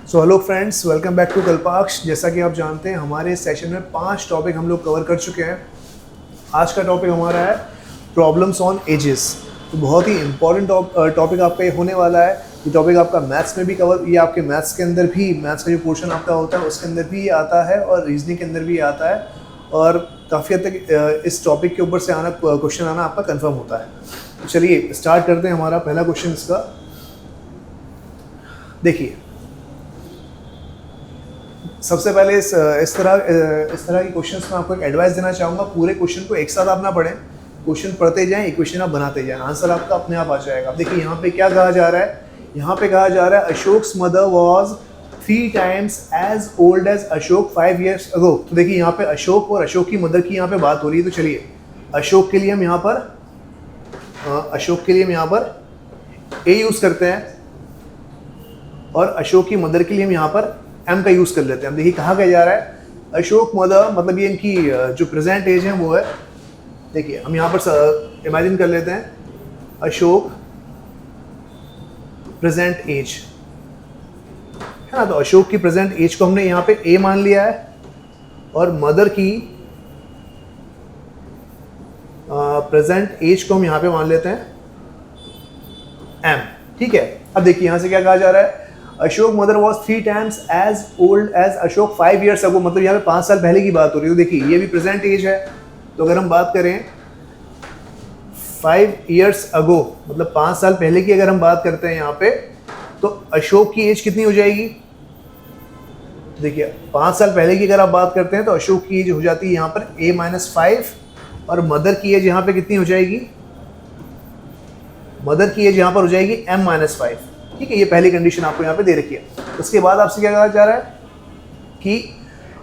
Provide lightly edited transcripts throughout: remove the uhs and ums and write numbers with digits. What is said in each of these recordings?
So hello friends, welcome back to Kalpaksh. जैसा कि आप जानते हैं हमारे इस सेशन में 5 टॉपिक हम लोग कवर कर चुके हैं। आज का टॉपिक हमारा है प्रॉब्लम्स ऑन एजेस। तो बहुत ही इंपॉर्टेंट टॉपिक आपका ये होने वाला है। ये टॉपिक आपका मैथ्स में भी कवर, ये आपके मैथ्स के अंदर भी, मैथ्स का जो पोर्शन आपका होता है उसके अंदर भी आता है और रीजनिंग के अंदर भी आता है। और काफ़ी हद तक इस टॉपिक के ऊपर से क्वेश्चन आना आपका कंफर्म होता है। तो चलिए स्टार्ट करते हैं हमारा पहला क्वेश्चन इसका। देखिए, सबसे पहले इस तरह के क्वेश्चंस में आपको एक एडवाइस देना चाहूँगा। पूरे क्वेश्चन को एक साथ आप ना पढ़ें, क्वेश्चन पढ़ते जाएं, इक्वेशन आप बनाते जाएं, आंसर आपका अपने आप आ जाएगा। देखिए यहाँ पे क्या कहा जा रहा है, यहाँ पे कहा जा रहा है Ashok's mother was 3 times as old as Ashok 5 years ago। तो देखिए यहाँ पे अशोक और अशोक की मदर की यहाँ पे बात हो रही है। तो चलिए अशोक के लिए हम यहाँ पर ए यूज़ करते हैं और अशोक की मदर के लिए हम यहाँ पर एम का यूज़ कर लेते हैं। देखिए कहा क्या जा रहा है, अशोक मदर मतलब ये इनकी जो प्रेजेंट एज है वो है। देखिए हम यहाँ पर इमेजिन कर लेते हैं अशोक प्रेजेंट एज है ना। तो अशोक की प्रेजेंट एज को हमने यहाँ पे ए मान लिया है और मदर की प्रेजेंट एज को हम यहाँ पे मान लेते हैं एम। ठीक है, अब देखिए यहाँ से क्या कहा जा रहा है, Ashok mother was 3 times as old as Ashok 5 years ago। मतलब यहाँ पे 5 साल पहले की बात हो रही है। तो देखिए ये भी प्रेजेंट एज है। तो अगर हम बात करें 5 years ago मतलब 5 साल पहले की अगर हम बात करते हैं यहाँ पे, तो अशोक की एज कितनी हो जाएगी। देखिए 5 साल पहले की अगर आप बात करते हैं तो अशोक की एज हो जाती है यहाँ पर a-5 और मदर की एज यहाँ पे कितनी हो जाएगी, मदर की एज यहाँ पर हो जाएगी m-5। ठीक है, ये पहली कंडीशन आपको यहाँ पे दे रखी है। उसके बाद आपसे क्या कहा जा रहा है कि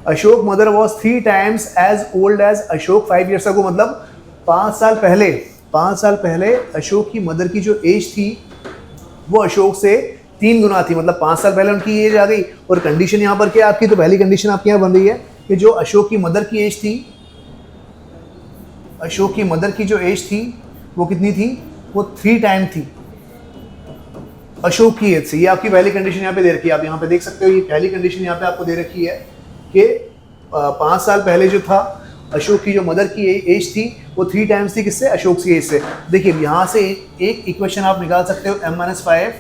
Ashok mother was 3 times as old as Ashok 5 years ago। मतलब 5 साल पहले अशोक की मदर की जो एज थी वो अशोक से 3 गुना थी। मतलब 5 साल पहले उनकी एज आ गई। और कंडीशन यहाँ पर क्या आपकी, तो पहली कंडीशन आपकी यहाँ बन रही है कि जो अशोक की मदर की एज थी, अशोक की मदर की जो एज थी वो कितनी थी, वो 3 टाइम थी अशोक की एज से। ये आपकी पहली कंडीशन यहाँ पे दे रखी है। आप यहाँ पे देख सकते हो, ये पहली कंडीशन यहाँ पे आपको दे रखी है कि 5 साल पहले जो था अशोक की जो मदर की एज थी वो 3 टाइम्स थी किससे, अशोक की एज से। देखिए यहाँ से एक इक्वेशन आप निकाल सकते हो, m-5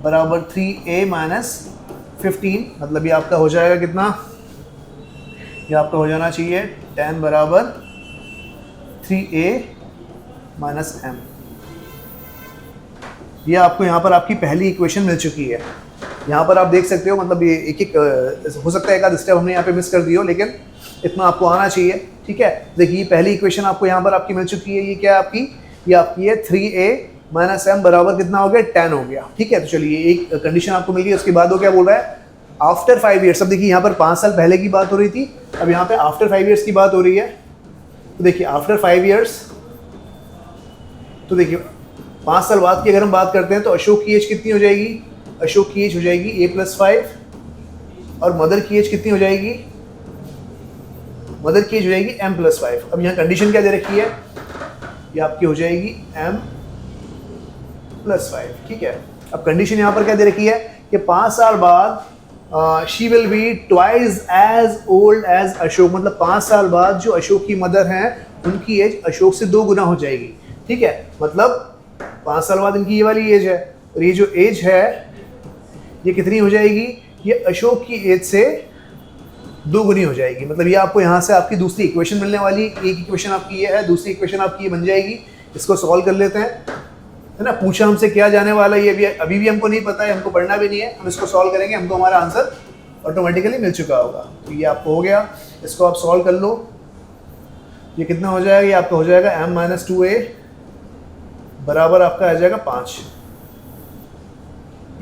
बराबर 3a-15। मतलब ये आपका हो जाएगा कितना, ये आपका हो जाना चाहिए 10 बराबर 3a-m। ये आपको यहाँ पर आपकी पहली इक्वेशन मिल चुकी है। यहाँ पर आप देख सकते हो, मतलब ये एक हो सकता है एक आध स्टेप हमने यहाँ पे मिस कर दिया हो, लेकिन इतना आपको आना चाहिए। ठीक है, देखिए ये पहली इक्वेशन आपको यहाँ पर आपकी मिल चुकी है। ये क्या है आपकी, ये आपकी है 3a-m बराबर कितना हो गया, 10 हो गया। ठीक है, तो चलिए एक कंडीशन आपको मिल गई। उसके बाद वो क्या बोल रहा है, आफ्टर 5 years। अब देखिए यहाँ पर 5 साल पहले की बात हो रही थी, अब यहाँ पे आफ्टर 5 years की बात हो रही है। तो देखिए आफ्टर 5 years, तो देखिए 5 साल बाद की अगर हम बात करते हैं तो अशोक की एज कितनी हो जाएगी, अशोक की एज हो जाएगी a+5 और मदर की एज कितनी हो जाएगी, मदर की एज हो जाएगी m+5। अब यहाँ कंडीशन क्या दे रखी है, ये आपकी हो जाएगी m+5। ठीक है, अब कंडीशन यहाँ पर क्या दे रखी है कि 5 साल बाद she will be twice as old as Ashok. मतलब 5 साल बाद जो अशोक की मदर हैं उनकी एज अशोक से 2 गुना हो जाएगी। ठीक है, मतलब 5 साल बाद इनकी ये वाली एज है और ये जो एज है ये कितनी हो जाएगी, ये अशोक की एज से 2 गुनी हो जाएगी। मतलब ये आपको यहाँ से आपकी दूसरी इक्वेशन मिलने वाली। एक इक्वेशन आपकी ये है, दूसरी इक्वेशन आपकी ये बन जाएगी। इसको सॉल्व कर लेते हैं, है ना। पूछा हमसे क्या जाने वाला है ये अभी भी हमको नहीं पता है, हमको पढ़ना भी नहीं है। हम इसको सॉल्व करेंगे, हमको हमारा आंसर ऑटोमेटिकली मिल चुका होगा। तो ये आपको हो गया, इसको आप सॉल्व कर लो। ये कितना हो जाएगा, ये आपका हो जाएगा m-2a बराबर आपका आ जाएगा 5।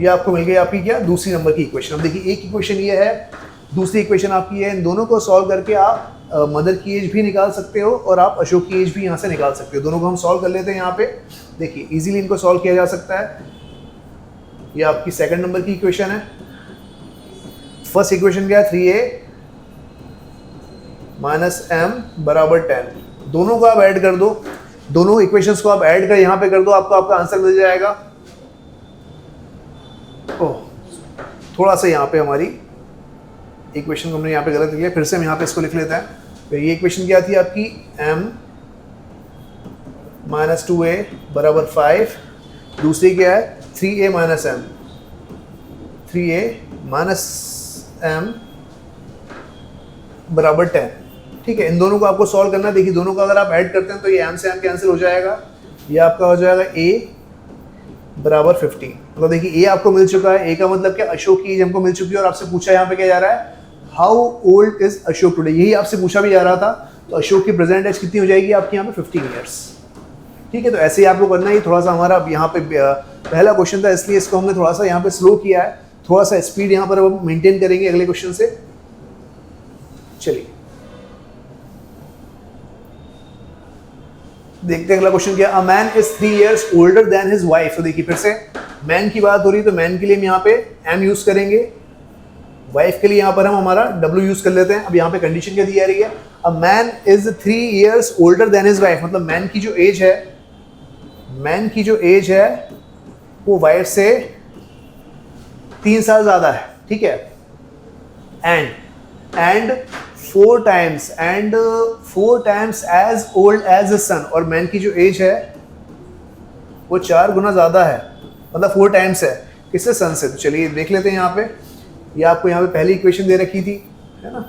ये आपको मिल गई आपकी क्या, दूसरी नंबर की इक्वेशन। अब देखिए एक इक्वेशन ये है, दूसरी इक्वेशन आपकी है। इन दोनों को सॉल्व करके आप मदर की एज भी निकाल सकते हो और आप अशोक की एज भी यहाँ से निकाल सकते हो। दोनों को हम सॉल्व कर लेते हैं यहाँ पे। देखिए इजीली इनको सॉल्व किया जा सकता है। ये आपकी सेकंड नंबर की इक्वेशन है। फर्स्ट इक्वेशन क्या है, 3a-m बराबर 10। दोनों को आप ऐड कर दो, दोनों इक्वेशंस को आप ऐड कर यहाँ पे कर दो, आपको आपका आंसर मिल जाएगा। ओह थोड़ा सा यहाँ पे हमारी इक्वेशन को हमने यहाँ पे गलत लिया, फिर से हम यहाँ पे इसको लिख लेते हैं। तो ये इक्वेशन क्या थी आपकी, m माइनस 2a बराबर 5, दूसरी क्या है 3a minus m, 3a minus m बराबर 10। ठीक है, इन दोनों को आपको सॉल्व करना है। देखिए दोनों को अगर आप ऐड करते हैं तो ये m से m कैंसिल हो जाएगा, ये आपका हो जाएगा a बराबर 15। मतलब देखिए a आपको मिल चुका है, a का मतलब क्या, अशोक की एज हमको मिल चुकी है। और आपसे पूछा यहाँ पे क्या जा रहा है, how old is Ashok today, यही आपसे पूछा भी जा रहा था। तो अशोक की प्रेजेंट एज कितनी हो जाएगी आपकी यहाँ पे, 15 ईयर्स। ठीक है, तो ऐसे ही आपको करना है। थोड़ा सा हमारा यहाँ पे पहला क्वेश्चन था, इसलिए इसको हमने थोड़ा सा यहाँ पे स्लो किया है, थोड़ा सा स्पीड यहाँ पर हम मेंटेन करेंगे अगले क्वेश्चन से। चलिए देखते हैं अगला क्वेश्चन क्या, a man is 3 years older than his wife. तो देखिए फिर से मैन की बात हो रही है, तो मैन के लिए हम यहाँ पे m यूज करेंगे, वाइफ के लिए यहाँ पर हम हमारा w यूज कर लेते हैं। अब यहाँ पे कंडीशन क्या दी जा रही है, a man is 3 years older than his wife, मतलब मैन की जो एज है, मैन की जो एज है वो वाइफ से 3 साल ज्यादा है। ठीक है, and 4 times as old as son, और मैन की जो एज है वो 4 गुना ज्यादा है, मतलब 4 times है किससे, सन से। तो चलिए देख लेते हैं यहाँ पे, ये आपको यहाँ पे पहली इक्वेशन दे रखी थी, है ना।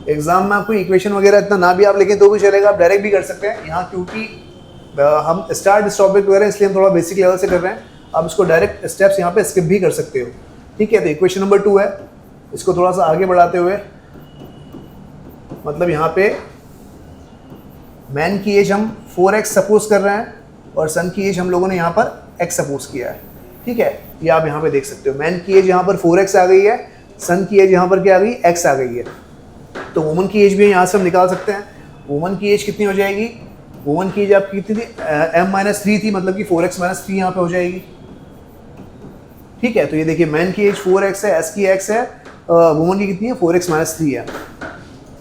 एग्जाम में आपको इक्वेशन वगैरह इतना ना भी आप लिखें तो भी चलेगा, आप डायरेक्ट भी कर सकते हैं। यहाँ क्योंकि हम स्टार्ट इस टॉपिक वगैरह इसलिए हम थोड़ा बेसिक लेवल से कर रहे हैं, आप इसको डायरेक्ट स्टेप्स यहाँ पे स्किप भी कर सकते हो। ठीक है, तो इक्वेशन नंबर 2 है, इसको थोड़ा सा आगे बढ़ाते हुए, मतलब यहाँ पे मैन की एज हम 4x सपोज कर रहे हैं और सन की एज हम लोगों ने यहाँ पर x सपोज किया है। ठीक है, ये आप यहाँ पे देख सकते हो, मैन की एज यहाँ पर 4x आ गई है, सन की एज यहाँ पर क्या आ गई, x आ गई है। तो वुमन की एज भी यहाँ से हम निकाल सकते हैं। वुमन की एज कितनी हो जाएगी, वुमन की एज आपकी कितनी थी, m-3 थी, मतलब कि 4x-3 यहाँ पे हो जाएगी। ठीक है, तो ये देखिए मैन की एज 4x है, s की x है, वुमन की कितनी है, 4x-3 है।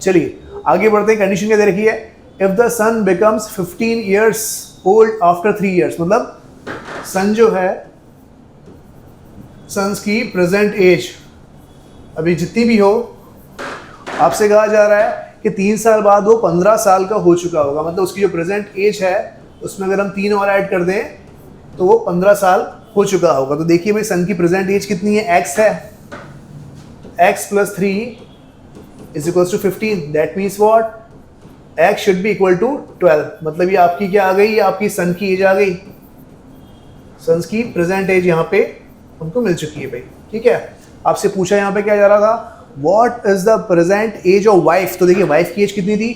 चलिए आगे बढ़ते हैं, कंडीशन क्या दे रखी है, if the son becomes 15 years old after 3 years, मतलब सन जो है, सन्स की प्रेजेंट एज अभी जितनी भी हो, आपसे कहा जा रहा है कि 3 साल बाद वो 15 साल का हो चुका होगा। मतलब उसकी जो प्रेजेंट एज है उसमें अगर हम 3 और ऐड कर दें तो वो 15 साल हो चुका होगा। तो देखिए भाई सन की प्रेजेंट एज कितनी है, x है, x + 3 = 15, that means what, x should be equal to 12। मतलब ये आपकी क्या आ गई, ये आपकी सन की एज आ गई, सन्स की प्रेजेंट एज यहाँ पे हमको मिल चुकी है भाई। ठीक है, आपसे पूछा यहाँ पे क्या जा रहा था, what is the present age of wife. तो देखिए वाइफ की एज कितनी थी,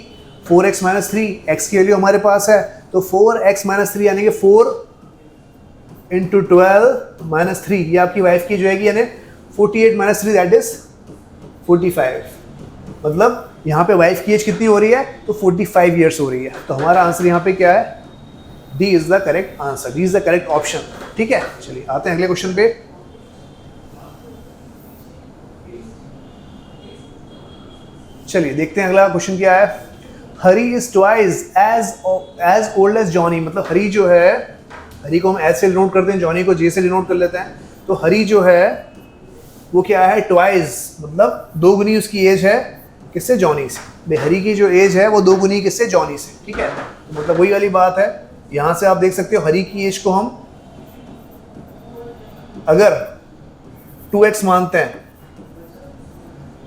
4x-3, x की वैल्यू हमारे पास है, तो 4x-3 यानी कि 4 × 12 - 3, ये आपकी वाइफ की जो है यानी 48 - 3 दैट इज 45। मतलब यहाँ पे वाइफ की एज कितनी हो रही है, तो 45 ईयर्स हो रही है। तो हमारा आंसर यहाँ पे क्या है, D is the correct answer, D is the correct option. ठीक है, चलिए आते हैं अगले क्वेश्चन पे। चलिए देखते हैं अगला क्वेश्चन क्या है, Hari is twice as old as Johnny. मतलब हरी जो है, हरी को हम एज से डिनोट करते हैं, जॉनी को जे से डिनोट कर लेते हैं। तो हरी जो है वो क्या है, ट्वाइस, मतलब 2 गुनी उसकी एज है किससे, जॉनी से। भाई हरी की जो एज है वो 2 गुनी किससे, जॉनी से। ठीक है, तो मतलब वही वाली बात है, यहाँ से आप देख सकते हो हरी की एज को हम अगर 2x मानते हैं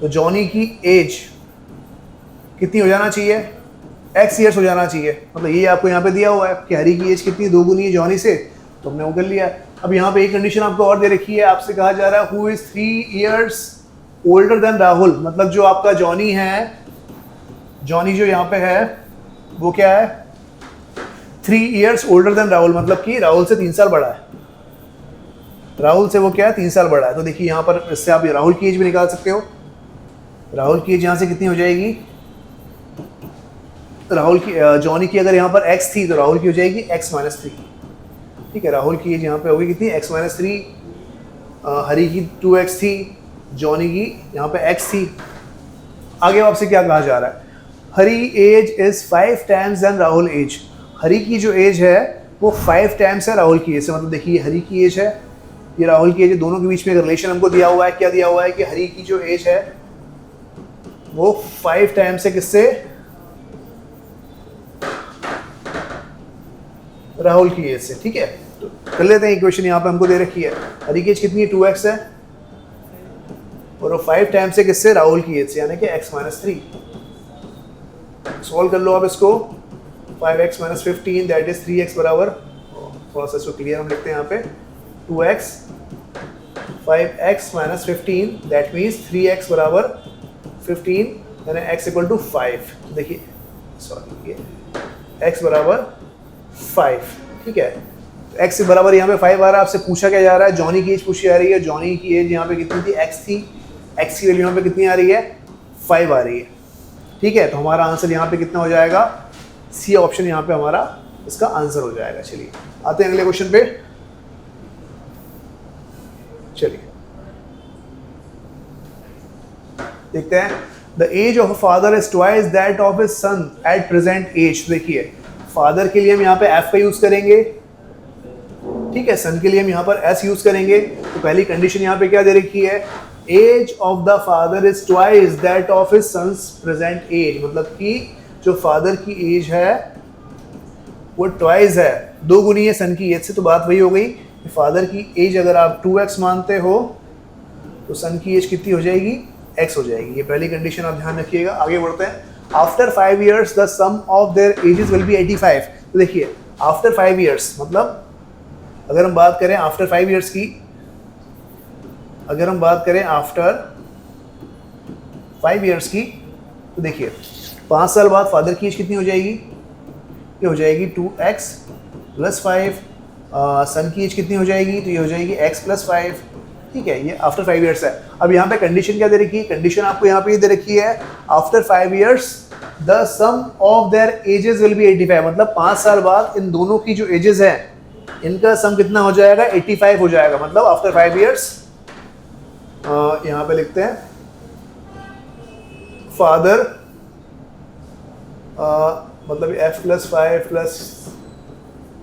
तो जॉनी की एज कितनी हो जाना चाहिए, x ईयर्स हो जाना चाहिए। मतलब ये आपको यहाँ पे दिया हुआ है कि हरी की एज कितनी, 2 गुनी है जॉनी से, तो हमने वो कर लिया। अब यहाँ पे एक कंडीशन आपको और दे रखी है, आपसे कहा जा रहा है who is 3 years older than Rahul. मतलब जो आपका जॉनी है, जॉनी जो यहाँ पे है वो क्या है, 3 years ओल्डर देन राहुल, मतलब कि राहुल से 3 साल बड़ा है। राहुल से वो क्या है, 3 साल बड़ा है। तो देखिए यहाँ पर इससे आप राहुल की एज भी निकाल सकते हो। राहुल की एज यहाँ से कितनी हो जाएगी, राहुल की जॉनी की अगर यहाँ पर x थी तो राहुल की हो जाएगी x-3। ठीक है, राहुल की एज यहाँ पे होगी कितनी, x-3, हरी की 2x थी, जॉनी की यहाँ पे x थी। आगे आपसे क्या कहा जा रहा है, Hari age is 5 times than Rahul age. Hari की जो एज है वो 5 times है राहुल की एज से। मतलब देखिए हरी की एज है, ये राहुल की एज है, दोनों के बीच में एक रिलेशन हमको दिया हुआ है। क्या दिया हुआ है कि हरी की जो एज है वो 5 टाइम्स है किससे, राहुल की एज से। ठीक है, तो कर लेते हैं इक्वेशन। यहाँ पे हमको दे रखी है हरी की एज कितनी है, 2x है, और वो 5 टाइम्स है किससे, राहुल की एज से, यानी कि x - 3। सॉल्व कर लो आप इसको, 5x - 15 दैट इज 3x बराबर, थोड़ा सा इसको क्लियर हम लिखते हैं यहाँ पे, 2x 5x - 15 that means 3x बराबर 15 यानी x = 5। देखिए सॉरी ये x बराबर 5। ठीक है, x के बराबर यहाँ पे 5 आ रहा है। आपसे पूछा क्या जा रहा है, जॉनी की एज पूछी जा रही है। जॉनी की एज यहाँ पे कितनी थी, x थी, x की वैल्यू यहाँ पे कितनी आ रही है, 5 आ रही है। ठीक है, तो हमारा आंसर यहाँ पे कितना हो जाएगा, सी ऑप्शन यहाँ पे हमारा इसका आंसर हो जाएगा। चलिए आते हैं अगले क्वेश्चन पे। चलिए देखते हैं, the age of a father is twice that of his son at present age. देखिए फादर के लिए हम यहाँ पे एफ का यूज करेंगे, ठीक है, सन के लिए हम यहाँ पर एस यूज करेंगे। तो पहली कंडीशन यहाँ पे क्या दे रखी है, age of the father is twice that of his son's present age, मतलब कि जो फादर की एज है वो ट्वाइस है, 2 गुनी है सन की एज से। तो बात वही हो गई कि फादर की एज अगर आप 2x मानते हो तो सन की एज कितनी हो जाएगी, x हो जाएगी। ये पहली कंडीशन आप ध्यान रखिएगा। आगे बढ़ते हैं, after 5 years the sum of their ages will be 85। तो देखिए आफ्टर 5 years मतलब अगर हम बात करें आफ्टर 5 years की, अगर हम बात करें आफ्टर 5 years की, तो देखिए 5 साल बाद फादर की एज कितनी हो जाएगी, ये हो जाएगी 2x + 5। सन की एज कितनी हो जाएगी, तो ये हो जाएगी x + 5। ठीक है, ये आफ्टर 5 years है। अब यहाँ पे कंडीशन क्या दे रखी है, कंडीशन आपको यहाँ पे दे रखी है after 5 years the sum of their ages will be 85, मतलब 5 साल बाद इन दोनों की जो एजेस है इनका सम कितना हो जाएगा, 85 हो जाएगा। मतलब आफ्टर 5 years यहाँ पे लिखते हैं फादर मतलब f + 5 +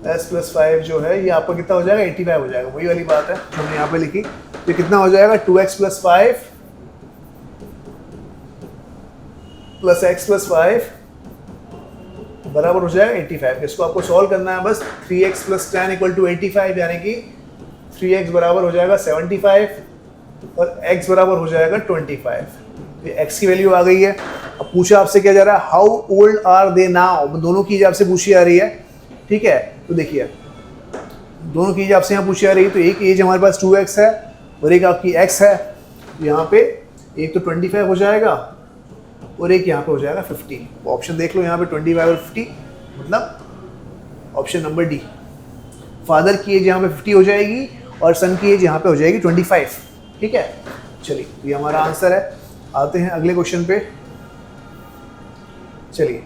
s + 5 जो है ये आपका कितना हो जाएगा, 85 हो जाएगा। वही वाली बात है जो हमने यहाँ पे लिखी। तो कितना हो जाएगा, 2x + 5 + x + 5 बराबर हो जाएगा 85। इसको आपको सॉल्व करना है बस। 3x + 10 = 85, यानी कि 3x बराबर हो जाएगा 75 और x बराबर हो जाएगा 25। तो x की वैल्यू आ गई है। अब पूछा आपसे क्या जा रहा है, how old are they now, दोनों की एज आपसे पूछी आ रही है। ठीक है, तो देखिए दोनों की एज आपसे यहाँ पूछी आ रही है। तो एक एज हमारे पास 2x है और एक आपकी x है। यहाँ पे एक तो 25 हो जाएगा और एक यहाँ पे हो जाएगा 50। ऑप्शन देख लो यहाँ पे 25 और 50, मतलब ऑप्शन नंबर डी। फादर की एज यहाँ पे 50 हो जाएगी और सन की एज यहाँ पे हो जाएगी 25। ठीक है, चलिए ये हमारा आंसर है। आते हैं अगले क्वेश्चन पे। चलिए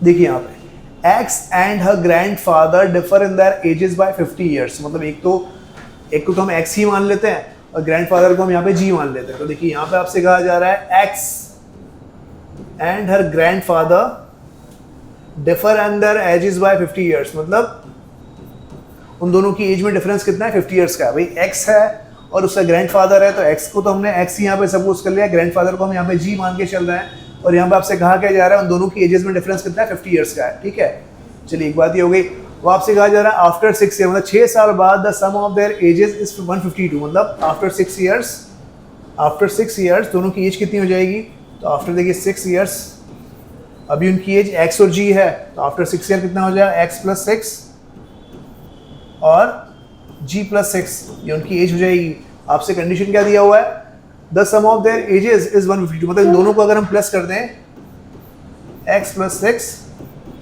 देखिए यहाँ पे X and her grandfather differ in their ages by 50 years, मतलब एक तो हम X ही मान लेते हैं और ग्रैंडफादर को हम यहाँ पे G मान लेते हैं। तो देखिए यहाँ पे आपसे कहा जा रहा है X and her grandfather differ in their ages by 50 years, मतलब उन दोनों की एज में डिफरेंस कितना है, 50 years का। भाई X है और उसका ग्रैंडफादर है, तो X को तो हमने X यहाँ पे सपोज कर लिया, ग्रैंडफादर को हम यहाँ पे G मान के चल रहे हैं। और यहाँ पे आपसे कहा क्या जा रहा है, उन दोनों की एजेस में डिफरेंस कितना है, 50 years का है। ठीक है, चलिए एक बात ये हो गई। वो आपसे कहा जा रहा है आफ्टर 6 years, मतलब 6 साल बाद the sum of their ages is 152, मतलब आफ्टर 6 years दोनों की एज कितनी हो जाएगी। तो आफ्टर देखिए 6 years, अभी उनकी एज X और G है, तो आफ्टर 6 years कितना हो जाएगा, X + 6 और G + 6, ये उनकी एज हो जाएगी। आपसे कंडीशन क्या दिया हुआ है, the sum of their ages is 152, मतलब इन दोनों को अगर हम प्लस कर दें X + 6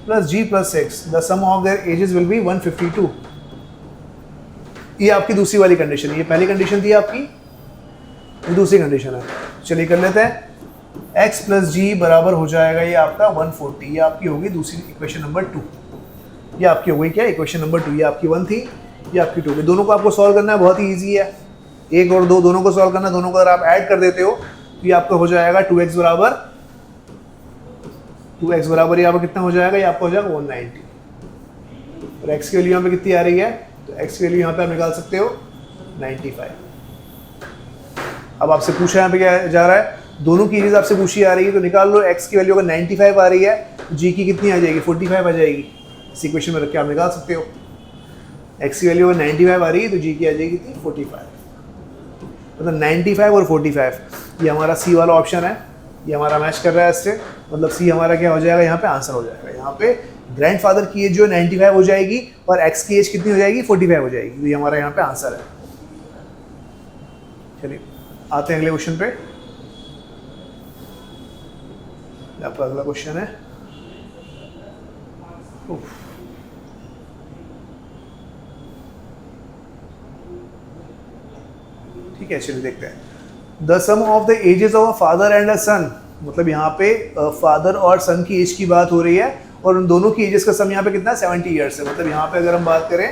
+ G + 6, the sum of their ages will be 152। ये आपकी दूसरी वाली कंडीशन है। ये पहली कंडीशन थी आपकी, ये दूसरी कंडीशन है। चलिए कर लेते हैं। X + G बराबर हो जाएगा ये आपका 140। ये आपकी होगी दूसरी इक्वेशन नंबर 2। ये आपकी हो गई क्या, इक्वेशन नंबर 2। ये आपकी 1 थी, ये आपकी 2 थी। दोनों को आपको सॉल्व करना है, बहुत ही ईजी है। 1 और 2 दोनों को सॉल्व करना है। दोनों को अगर आप ऐड कर देते हो तो ये आपका हो जाएगा 2x बराबर ये आपका कितना हो जाएगा, ये आपका हो जाएगा 190। और एक्स की वैल्यू यहाँ पे कितनी आ रही है, तो एक्स की वैल्यू यहाँ पे आप निकाल सकते हो 95। अब आपसे पूछा यहाँ पे क्या जा रहा है, दोनों की एजेस आपसे पूछी आ रही है, तो निकाल लो। एक्स की वैल्यू अगर 95 आ रही है तो जी की कितनी आ जाएगी, 45 आ जाएगी। इस इक्वेशन में रख के आप निकाल सकते हो। एक्स की वैल्यू अगर 95 आ रही है तो जी की आ जाएगी कितनी, 45। मतलब 95 और 45 ये हमारा सी वाला ऑप्शन है, ये हमारा मैच कर रहा है इससे। मतलब सी हमारा क्या हो जाएगा, यहाँ पे आंसर हो जाएगा। यहाँ पे ग्रैंडफादर की एज जो 95 हो जाएगी और एक्स की एज कितनी हो जाएगी, 45 हो जाएगी। तो ये हमारा यहाँ पे आंसर है। चलिए आते हैं अगले क्वेश्चन पे। आपका अगला क्वेश्चन है, ठीक है चलिए देखते हैं। The sum of the ages of a father and a son, मतलब यहाँ पे फादर और सन की एज की बात हो रही है और उन दोनों की एजेस का सम यहाँ पे कितना है, 70 ईयर्स है। मतलब यहाँ पे अगर हम बात करें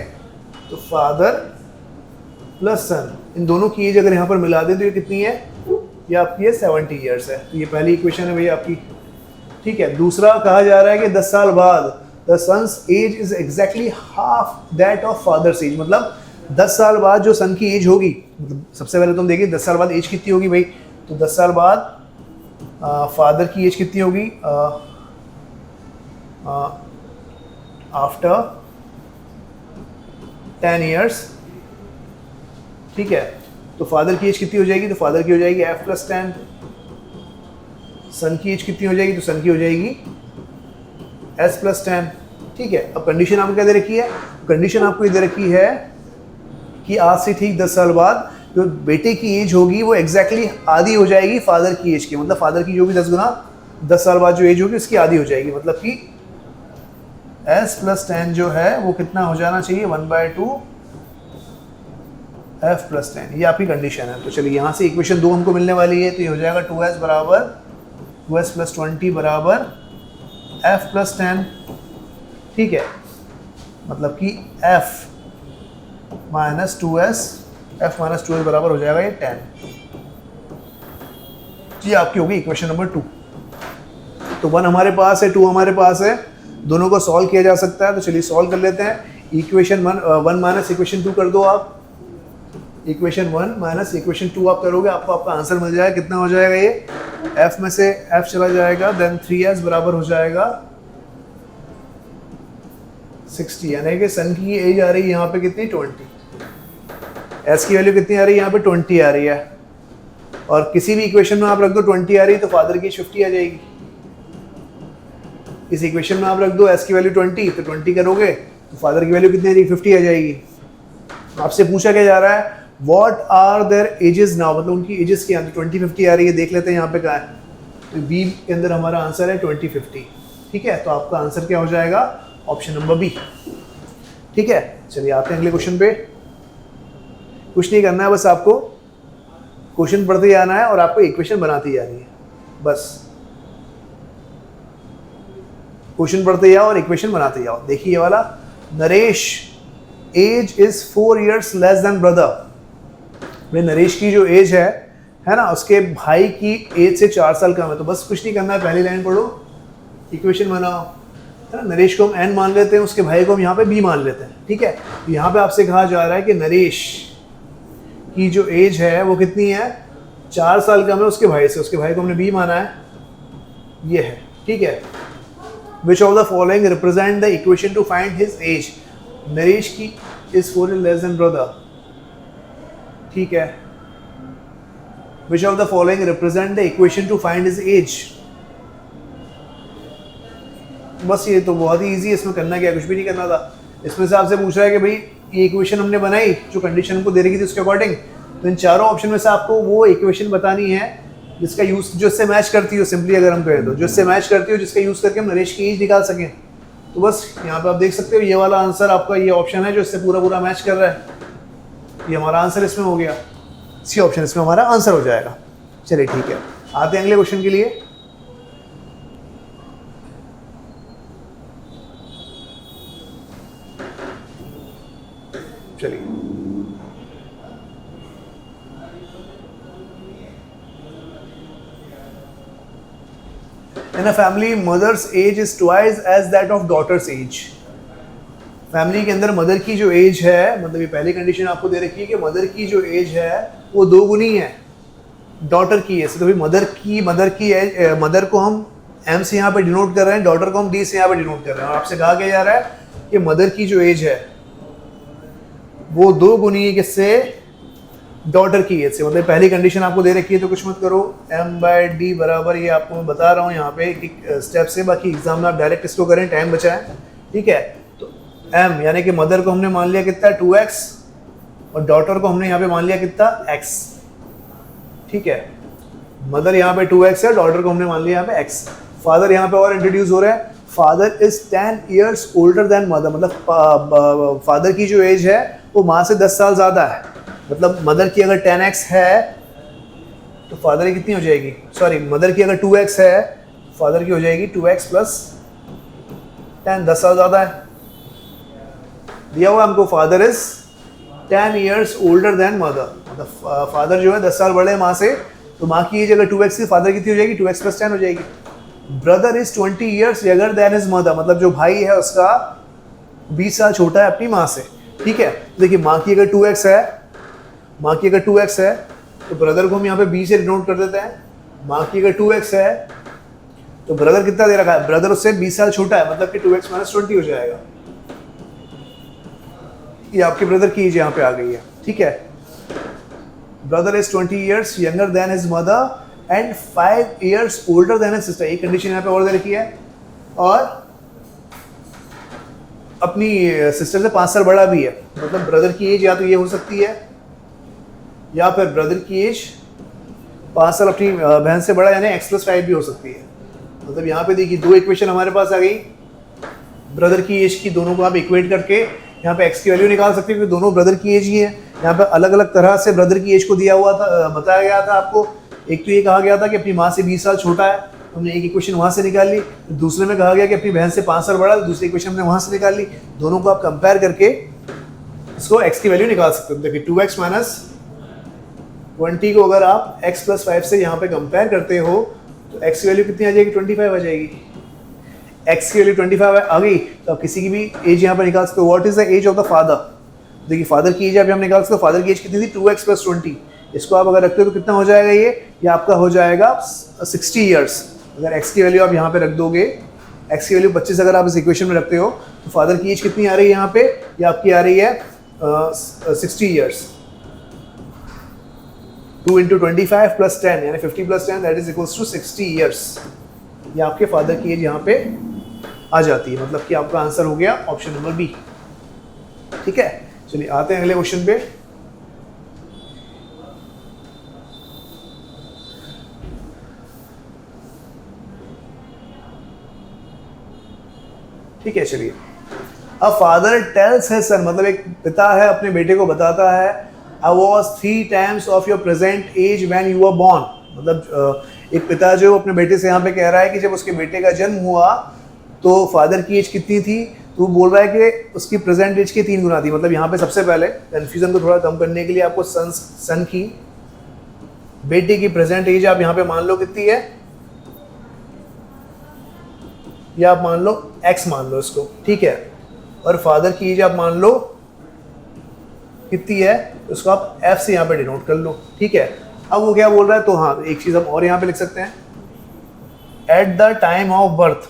तो फादर प्लस सन, इन दोनों की एज अगर यहाँ पर मिला दें तो ये कितनी है, ये आपकी है 70 ईयर्स है। तो ये पहली इक्वेशन है भैया आपकी, ठीक है। दूसरा कहा जा रहा है कि 10 साल बाद the son's age is exactly half that of father's age, मतलब 10 साल बाद जो सन की एज होगी, मतलब सबसे पहले तुम देखिए 10 साल बाद एज कितनी होगी भाई, तो 10 साल बाद फादर की एज कितनी होगी, आफ्टर 10 ईयर्स, ठीक है। तो फादर की एज कितनी हो जाएगी, तो फादर की हो जाएगी f + 10। सन की एज कितनी हो जाएगी, तो सन की हो जाएगी s + 10, ठीक है। अब कंडीशन आपको क्या दे रखी है, कंडीशन आपको ये दे रखी है कि आज से ठीक 10 साल बाद जो बेटे की एज होगी वो एग्जैक्टली आधी हो जाएगी फादर की एज की। मतलब फादर की जो भी 10 गुना 10 साल बाद जो एज होगी उसकी आधी हो जाएगी। मतलब कि s + 10 जो है वो कितना हो जाना चाहिए, 1/2 f + 10, ये आपकी कंडीशन है। तो चलिए यहाँ से इक्वेशन 2 हमको मिलने वाली है, तो ये हो जाएगा 2s + 20 बराबर f + 10, ठीक है। मतलब कि f - 2s बराबर हो जाएगा ये 10। ये आपकी होगी इक्वेशन नंबर 2। तो 1 हमारे पास है, 2 हमारे पास है, दोनों को सॉल्व किया जा सकता है। तो चलिए सॉल्व कर लेते हैं। इक्वेशन 1 माइनस इक्वेशन 2 कर दो आप। इक्वेशन 1 माइनस इक्वेशन 2 आप करोगे, आपको आपका आंसर मिल जाएगा। कितना हो जाएगा ये, f में से f चला जाएगा, देन 3s बराबर हो जाएगा 60, यानी कि सन की एज आ रही है यहाँ पे कितनी, 20। s की वैल्यू कितनी आ रही है, यहाँ पे 20 आ रही है। और किसी भी इक्वेशन में आप रख दो 20 आ रही है तो फादर की 50 आ जाएगी। इस इक्वेशन में आप रख दो s की वैल्यू 20, तो 20 करोगे तो फादर की वैल्यू कितनी आ जाएगी, 50 आ जाएगी। आपसे पूछा क्या जा रहा है, what are their ages now, मतलब उनकी एजेस क्या है। 20 50 आ रही है, देख लेते हैं यहाँ पे क्या है। तो बी के अंदर हमारा आंसर है 20 50, ठीक है। तो आपका आंसर क्या हो जाएगा, ऑप्शन नंबर बी, ठीक है। चलिए आते हैं अगले क्वेश्चन पे। कुछ नहीं करना है, बस आपको क्वेश्चन पढ़ते जाना है और आपको इक्वेशन बनाती जानी है, बस क्वेश्चन पढ़ते जाओ और इक्वेशन बनाते जाओ। देखिए ये वाला, Naresh age is 4 years less than brother. भाई नरेश की जो एज है ना, उसके भाई की एज से 4 साल कम है। तो बस कुछ नहीं करना है, पहली लाइन पढ़ो, इक्वेशन बनाओ, है ना। नरेश को हम n मान लेते हैं, उसके भाई को हम यहाँ पे b मान लेते हैं, ठीक है। तो यहाँ पे आपसे कहा जा रहा है कि नरेश की जो एज है वो कितनी है, 4 साल कम है उसके भाई से। उसके भाई को हमने b माना है, ये है, ठीक है। Which of the following represent the equation to find his age? Naresh की is 4 years less than brother, ठीक है। Which of the following represent the equation to find his age? बस ये तो बहुत ही इजी है, इसमें करना क्या, कुछ भी नहीं करना था। इसमें से आपसे पूछ रहा है कि भाई ये इक्वेशन हमने बनाई जो कंडीशन हमको दे रही थी उसके अकॉर्डिंग, तो इन चारों ऑप्शन में से आपको वो इक्वेशन बतानी है जिसका यूज, जो इससे मैच करती हो। सिंपली अगर हम कहें तो जो इससे मैच करती हो, जिसका यूज करके हम नरेश की एज निकाल सकें। तो बस यहाँ पे आप देख सकते हो ये वाला आंसर आपका, ये ऑप्शन है जो इससे पूरा पूरा मैच कर रहा है। ये हमारा आंसर इसमें हो गया, सी ऑप्शन इसमें हमारा आंसर हो जाएगा। चलिए ठीक है, आते हैं अगले क्वेश्चन के लिए। चलिए in a family, mother's age is twice as that of daughter's age. Family के अंदर मदर की जो एज है, मतलब ये पहली कंडीशन आपको दे रखी है कि मदर की जो एज है वो 2 गुनी है डॉटर की एज से। तो भाई मदर को हम एम से यहाँ पे डिनोट कर रहे हैं, डॉटर को हम डी से यहाँ पे डिनोट कर रहे हैं। और आपसे कहा क्या जा रहा है कि मदर की जो एज है वो 2 गुनी है किससे, डॉटर की एज से। मतलब पहली कंडीशन आपको दे रखी है तो कुछ मत करो, m/d बराबर, ये आपको मैं बता रहा हूँ यहाँ पे एक स्टेप से, बाकी एग्जाम में आप डायरेक्ट इसको करें, टाइम बचा है, ठीक है। तो m यानी कि मदर को हमने मान लिया कितना 2x और डॉटर को हमने यहाँ पे मान लिया कितना x, ठीक है। मदर यहाँ पे 2x है, डॉटर को हमने मान लिया यहाँ पे x। फादर यहाँ पे और इंट्रोड्यूस हो रहा है, father is 10 years older than mother, मतलब फादर की जो एज है वो माँ से 10 साल ज़्यादा है। मतलब मदर की अगर 10x है तो फादर की कितनी हो जाएगी, सॉरी मदर की अगर 2x है फादर की हो जाएगी 2x + 10, 10 साल ज़्यादा है। दिया हुआ हमको father is 10 years older than mother, मतलब फादर जो है 10 साल बड़े हैं माँ से, तो माँ की एज अगर 2x थी, फादर कितनी हो जाएगी 2x + 10 हो जाएगी। Brother is 20 years younger than his mother, मतलब जो भाई है उसका 20 साल छोटा है अपनी माँ से, ठीक है। देखिए माँ की अगर 2x है, माँ की अगर 2x है तो ब्रदर को हम यहाँ पे b से डिनोट कर देते हैं। माँ की अगर 2x है तो ब्रदर कितना दे रखा है, ब्रदर उससे 20 साल छोटा है, मतलब कि 2x - 20 हो जाएगा। ये आपके ब्रदर की एज यहाँ पे आ गई है, ठीक है। Brother is 20 years younger than his mother and 5 years older than his sister, एक कंडीशन यहाँ पे और दे रखी है। और अपनी सिस्टर से 5 साल बड़ा भी है, मतलब ब्रदर की एज या तो ये हो सकती है या फिर ब्रदर की एज 5 साल अपनी बहन से बड़ा यानी x + 5 भी हो सकती है। मतलब यहाँ पे देखिए 2 इक्वेशन हमारे पास आ गई, ब्रदर की एज की, दोनों को आप इक्वेट करके यहाँ पे x की वैल्यू निकाल सकते हैं क्योंकि दोनों ब्रदर की एज ही है। यहाँ पे अलग अलग तरह से ब्रदर की एज को दिया हुआ था, बताया गया था आपको। एक तो ये कहा गया था कि अपनी माँ से 20 साल छोटा है, हमने एक इक्वेशन वहाँ से निकाल ली। दूसरे में कहा गया कि अपनी बहन से 5 साल बड़ा है, दूसरी इक्वेशन हमने वहाँ से निकाल ली। दोनों को आप कंपेयर करके इसको x की वैल्यू निकाल सकते हो। देखिए 2x - 20 को अगर आप x + 5 से यहाँ पे कंपेयर करते हो तो x की वैल्यू कितनी आ जाएगी, 25 आ जाएगी। x की वैल्यू 25 आ गई तो आप किसी की भी एज यहाँ पे निकाल सकते हो। What is the age of the father, देखिए फादर की एज अभी हम निकाल सकते हो। फादर की एज कितनी थी, 2x + 20, इसको आप अगर रखते हो तो कितना हो जाएगा, ये आपका हो जाएगा 60 years। अगर x की वैल्यू आप यहाँ पे रख दोगे, x की वैल्यू 25 अगर आप इस इक्वेशन में रखते हो तो फादर की एज कितनी आ रही है यहाँ पे, ये आपकी आ रही है 60 years। 2 × 25 + 10 यानी 50 + 10 that is equals to 60 years। ये आपके फादर की एज यहाँ पे आ जाती है, मतलब कि आपका आंसर हो गया ऑप्शन नंबर बी, ठीक है। चलिए आते हैं अगले क्वेश्चन पे। ठीक है, चलिए। A father tells his son, मतलब एक पिता है अपने बेटे को बताता है, I was 3 times of your present age when you were born, मतलब एक पिता जो अपने बेटे से यहाँ पे कह रहा है कि जब उसके बेटे का जन्म हुआ तो फादर की एज कितनी थी, तो बोल रहा है कि उसकी प्रेजेंट एज की 3 गुना थी। मतलब यहाँ पे सबसे पहले कन्फ्यूजन को थोड़ा कम करने के लिए आपको सन की, बेटे की प्रेजेंट एज आप यहाँ पे मान लो कितनी है, या आप मान लो x मान लो इसको, ठीक है। और फादर की एज आप मान लो कितनी है, उसको आप f से यहाँ पे डिनोट कर लो, ठीक है। अब वो क्या बोल रहा है, तो हाँ एक चीज़ हम और यहाँ पे लिख सकते हैं, at the time of birth.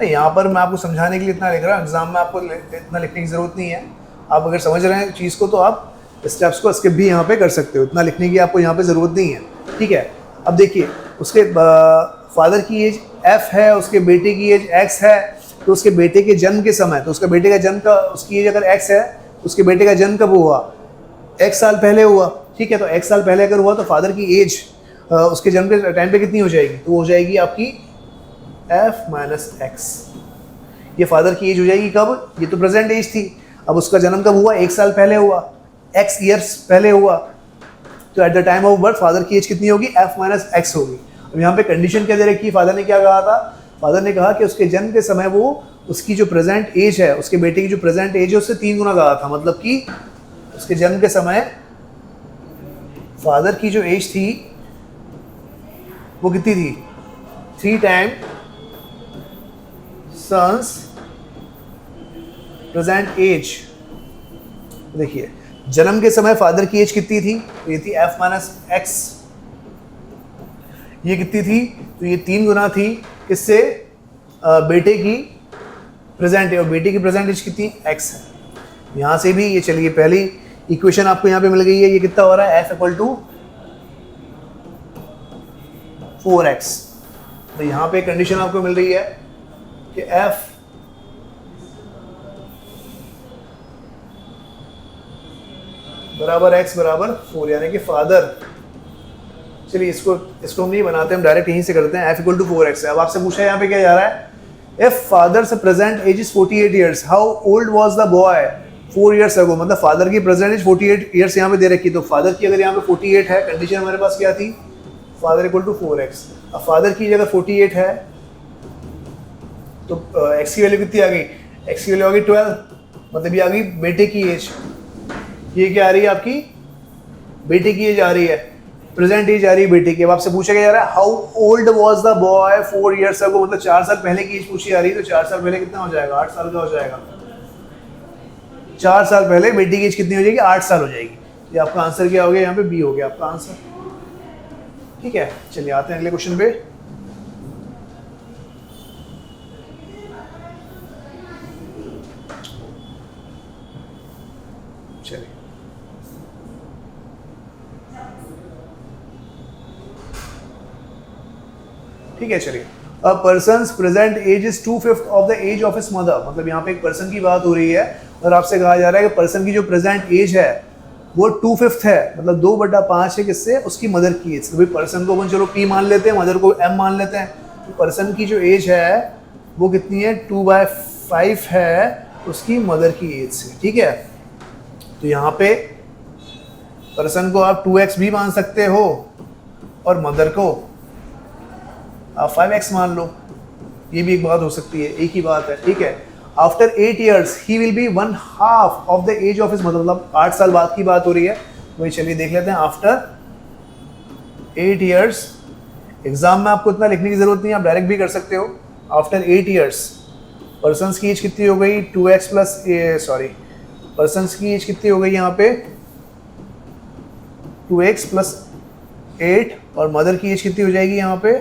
यहाँ पर मैं आपको समझाने के लिए इतना लिख रहा हूँ, एग्जाम में आपको इतना लिखने की ज़रूरत नहीं है। आप अगर समझ रहे हैं चीज़ को तो आप स्टेप्स को स्किप भी यहाँ पे कर सकते हो, इतना लिखने की आपको यहाँ पे ज़रूरत नहीं है, ठीक है। अब देखिए उसके फादर की एज f है, उसके बेटे की एज x है, तो उसके बेटे के जन्म के समय, तो उसका बेटे का जन्म का, उसकी एज अगर x है तो उसके बेटे का जन्म कब हुआ, x साल पहले हुआ, ठीक है। तो x साल पहले अगर हुआ तो फादर की एज उसके जन्म के टाइम पे कितनी हो जाएगी, तो हो जाएगी आपकी f - x। ये फादर की एज हो जाएगी कब, ये तो प्रेजेंट एज थी, अब उसका जन्म कब हुआ, 1 साल पहले हुआ, x ईयर्स पहले हुआ, तो at the time of birth father की एज कितनी होगी, f - x होगी। अब यहाँ पे कंडीशन क्या दे रखी है, फादर ने क्या कहा था, फादर ने कहा कि उसके जन्म के समय वो उसकी जो प्रेजेंट एज है, उसके बेटे की जो प्रेजेंट एज है उससे 3 गुना ज़्यादा था। मतलब कि उसके जन्म के समय फादर की जो एज थी वो कितनी थी, 3 times सन्स प्रेजेंट एज, देखिए जन्म के समय फादर की एज कितनी थी, तो ये थी f माइनस एक्स, ये कितनी थी, तो ये 3 गुना थी किससे, बेटे की प्रेजेंट एज, और बेटे की प्रेजेंट एज कितनी x है। यहाँ से भी ये चलिए पहली इक्वेशन आपको यहाँ पे मिल गई है, ये कितना हो रहा है f इक्वल टू 4x। तो यहाँ पे कंडीशन आपको मिल रही है कि f बराबर x बराबर 4, यानी कि फादर, चलिए इसको हम नहीं बनाते, हम डायरेक्ट यहीं से करते हैं, f इक्वल टू 4x है। अब आपसे पूछा है यहाँ पे क्या जा रहा है, if father's present age is 48 years, how old was the boy 4 years ago, मतलब फादर की प्रेजेंट एज 48 ईयर्स यहाँ पे दे रखी, तो फादर की अगर यहाँ पे 48 है, कंडीशन हमारे पास क्या थी, फादर इक्वल टू 4x। अब फादर की जगह 48 है तो x की वैल्यू कितनी आ गई, x की वैल्यू आ गई 12, मतलब ये आ गई बेटे की एज, ये क्या आ रही है आपकी, बेटे की एज आ रही है, प्रेजेंट एज आ रही है बेटे की। अब आपसे पूछा क्या जा रहा है, how old was the boy 4 years ago, मतलब 4 साल पहले की एज पूछी जा रही है, तो 4 साल पहले कितना हो जाएगा, 8 साल का हो जाएगा। 4 साल पहले बेटी की एज कितनी हो जाएगी, 8 साल हो जाएगी। ये आपका आंसर क्या हो गया, यहाँ पे बी हो गया आपका आंसर। ठीक है, चलिए आते हैं अगले क्वेश्चन पे। चलिए ठीक है, चलिए a person's present age is 2/5 of the age of his mother, मतलब यहाँ पे एक पर्सन की बात हो रही है और आपसे कहा जा रहा है कि पर्सन की जो प्रेजेंट एज है वो 2/5 है, मतलब 2/5 है किससे, उसकी मदर की एज। तो भाई पर्सन को अपन चलो p मान लेते हैं, मदर को m मान लेते हैं, तो पर्सन की जो एज है वो कितनी है, 2/5 है उसकी मदर की एज से। ठीक है, तो यहाँ पे पर्सन को आप 2x भी मान सकते हो और मदर को आप 5x मान लो, ये भी एक बात हो सकती है, एक ही बात है। ठीक है, आफ्टर 8 years he will be 1/2 of the age of his mother, मतलब 8 साल बाद की बात हो रही है। वही चलिए देख लेते हैं, आफ्टर 8 years, एग्जाम में आपको इतना लिखने की जरूरत नहीं है, आप डायरेक्ट भी कर सकते हो। आफ्टर 8 years पर्सन्स की एज कितनी हो गई, 2x प्लस पर्सन्स की एज कितनी हो गई यहाँ पे 2x प्लस 8, और मदर की एज कितनी हो जाएगी यहाँ पे,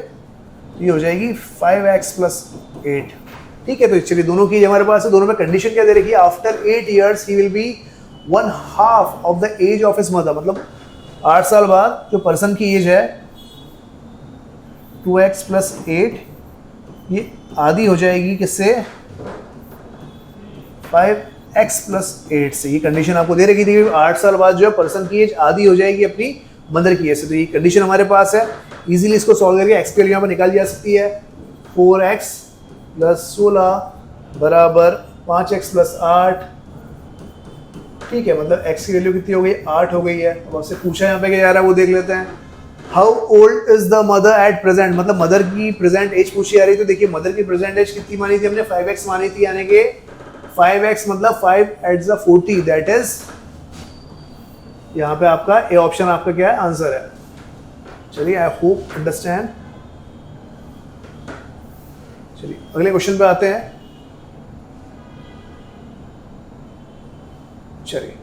ये हो जाएगी 5x प्लस 8। ठीक है, तो चलिए दोनों की हमारे पास है, दोनों में कंडीशन क्या दे रखी है, आफ्टर 8 years he will be 1/2 of the age of his mother, मतलब 8 साल बाद जो पर्सन की एज है 2x प्लस 8, ये आधी हो जाएगी किससे, 5x प्लस 8 से। ये कंडीशन आपको दे रखी थी, 8 साल बाद जो है पर्सन की एज आधी हो जाएगी अपनी मदर की एज से। तो ये कंडीशन हमारे पास है, इजीली इसको सॉल्व करके एक्स की वैल्यू यहाँ पर निकाली जा सकती है। 4x प्लस 16 बराबर 5x प्लस 8। ठीक है, मतलब x की वैल्यू कितनी हो गई, 8 हो गई है। अब आपसे पूछा यहाँ पे क्या जा रहा है वो देख लेते हैं। How old is the mother at present, मतलब मदर की प्रेजेंट एज पूछी जा रही है। तो देखिए मदर की प्रेजेंट एज कितनी मानी थी हमने, 5x मानी थी, यानी कि 5x मतलब 5 एट द 40, दैट इज यहाँ पे आपका ए ऑप्शन आपका क्या है, आंसर है। चलिए आई होप अंडरस्टैंड। चलिए अगले क्वेश्चन पे आते हैं। चलिए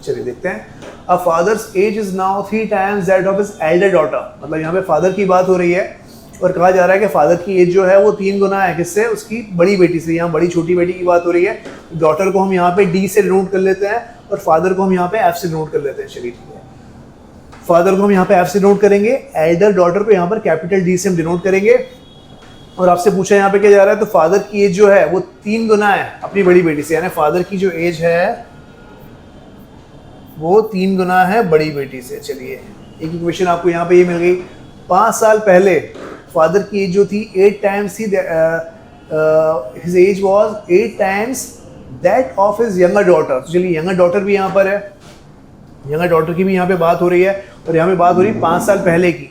चलिए देखते हैं। A father's age is now 3 times that of his elder daughter, मतलब यहाँ पे फादर की बात हो रही है और कहा जा रहा है कि फादर की एज जो है वो 3 गुना है किससे, उसकी बड़ी बेटी से। यहाँ बड़ी छोटी बेटी की बात हो रही है। डॉटर को हम यहाँ पे डी से डिनोट कर लेते हैं और फादर को हम यहाँ पे एफ से डिनोट कर लेते हैं। चलिए ठीक है, फादर को हम यहाँ पे एफ से डिनोट करेंगे, एल्डर डॉटर को यहाँ पर कैपिटल डी से हम डिनोट करेंगे। और आपसे पूछा यहाँ पे क्या जा रहा है, तो फादर की एज जो है वो 3 गुना है अपनी बड़ी बेटी से, यानी फादर की जो एज है वो 3 गुना है बड़ी बेटी से। चलिए एक इक्वेशन आपको यहाँ पे ये मिल गई। 5 साल पहले फादर की एज जो थी 8 times थी, his age was 8 times that of his younger daughter. तो चलिए यंगर डॉटर भी यहाँ पर है, यंगर डॉटर की भी यहाँ पे बात हो रही है और यहाँ पे बात हो रही है 5 साल पहले की।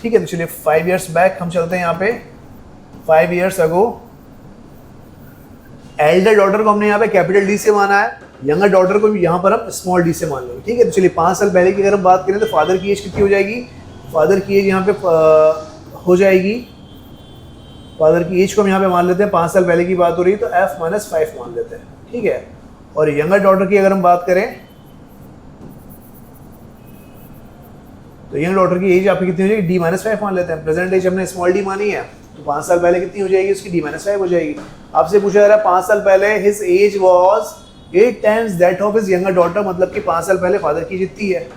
ठीक है, तो चलिए 5 years बैक हम चलते हैं यहाँ पे। 5 years अगो एल्डर डॉटर को हमने यहाँ पे कैपिटल डी से माना है, यंगर डॉटर को भी यहाँ पर हम स्मॉल डी से मान लेंगे। ठीक है, तो चलिए 5 साल पहले की अगर हम बात करें तो फादर की एज कितनी हो जाएगी, फादर की एज यहाँ पे हो जाएगी, फादर की एज को हम यहाँ पे मान लेते हैं, 5 साल पहले की बात हो रही है तो f-5 मान लेते हैं, ठीक है। और यंगर डॉटर की अगर हम बात करें तो यंगर डॉटर की एज आपकी कितनी हो जाएगी, d-5 मान लेते हैं। प्रेजेंट एज हमने स्मॉल डी मानी है तो 5 साल पहले कितनी हो जाएगी उसकी, d-5 हो जाएगी। आपसे पूछा जा रहा है 5 साल पहले his age was 8 times that of his younger daughter, मतलब कि 5 साल पहले फादर की जितनी है,